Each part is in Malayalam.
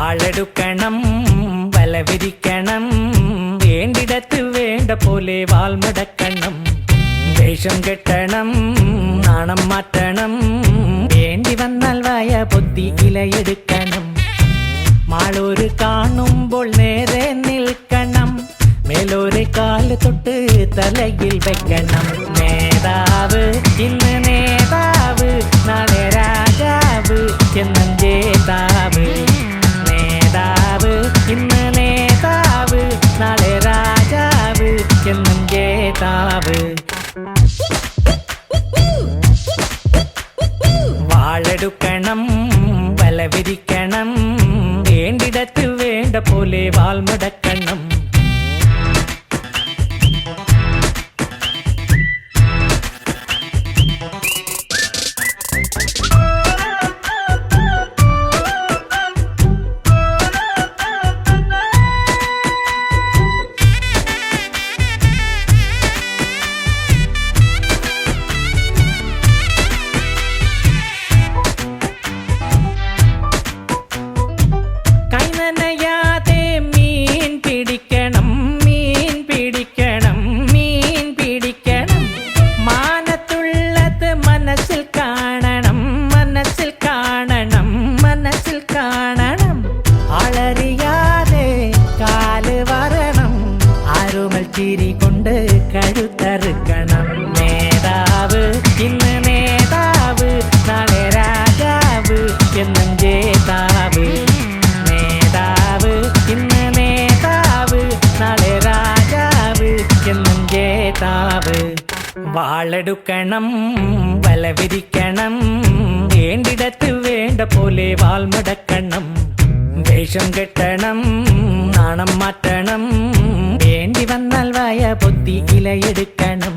വാളെടുക്കണം വല വിരിക്കണം വേണ്ടിടത്ത് വേണ്ട പോലെ വാൾമടക്കണം വേഷം കെട്ടണം നാണം മാറ്റണം വേണ്ടി വന്നാൽ വായ പൊത്തി ഇലയെടുക്കണം മാളൂര് കാണുമ്പോൾ നേരെ നിൽക്കണം മേലോരെ കാല് തൊട്ട് തലയിൽ വെക്കണം നേതാവ് ഇന്ന് നേതാവ് നാളെ രാജാവ് എന്നും ജേതാവ് നേതാവ് ഇന്ന് നേതാവ് നാളെ രാജാവ് എന്നും ജേതാവ് വാളെടുക്കണം വല വിരിക്കണം വേണ്ടിടത്ത് വേണ്ട പോലെ വാൾമടക്കണം കൊണ്ട് കഴുത്തറുക്കണം നേതാവ് ഇന്ന് നേതാവ് നാളെ രാജാവ് എന്നും ജേതാവ് നേതാവ് ഇന്ന് നേതാവ് നാളെ രാജാവ് എന്നും ജേതാവ് വാളെടുക്കണം വല വിരിക്കണം വേണ്ടിടത്ത് വേണ്ട പോലെ വാൾമടക്കണം വേഷം കെട്ടണം നാണം മാറ്റണം വേണ്ടി വന്നാൽ വായ പൊത്തി ഇലയെടുക്കണം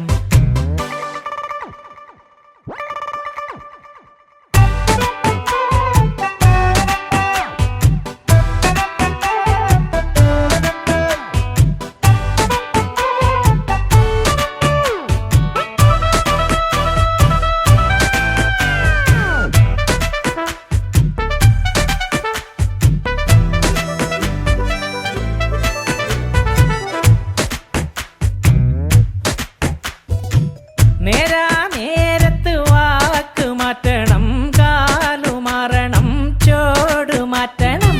നേരാ നേരത്ത് വാക്ക് മാറ്റണം കാലുമാറണം ചോട് മാറ്റണം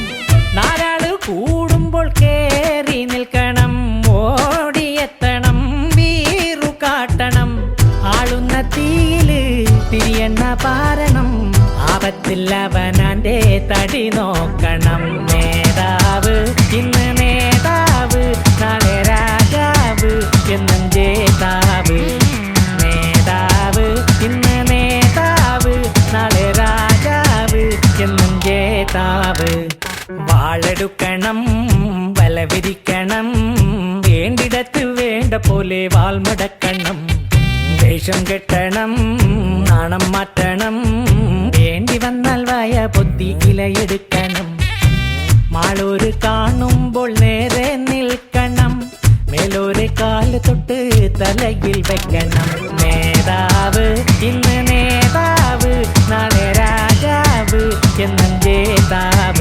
നാലാള് കൂടുമ്പോൾ കേറി നിൽക്കണം ഓടിയെത്തണം വീറു കാട്ടണം ആളുന്ന തീയില് തിരിയെണ്ണ പാരണം ആപത്തില്ലവനാന്റെ തടി നോക്കണം നേതാവ് ഇന്ന് നേതാവ് നാളെ രാജാവ് എന്നും ജേതാവ് നേതാവ് ഇന്ന് നേതാവ് നാളെ രാജാവ് എന്നും ജേതാവ് വാളെടുക്കണം വല വിരിക്കണം വേണ്ടിടത്ത് വേണ്ട പോലെ വാൾമടക്കണം വേഷം കെട്ടണം നാണം മാറ്റണം വേണ്ടി വന്നാൽ വായ പൊത്തി ഇലയെടുക്കണം മാളൂര് കാണുമ്പോൾ നേരെ നിൽക്കണം മേലോരെ കാല് തൊട്ട് തലയിൽ വെക്കണം നേതാവ് ഇന്ന് നേതാവ് നാളെ രാജാവ് എന്നും ജേതാവ്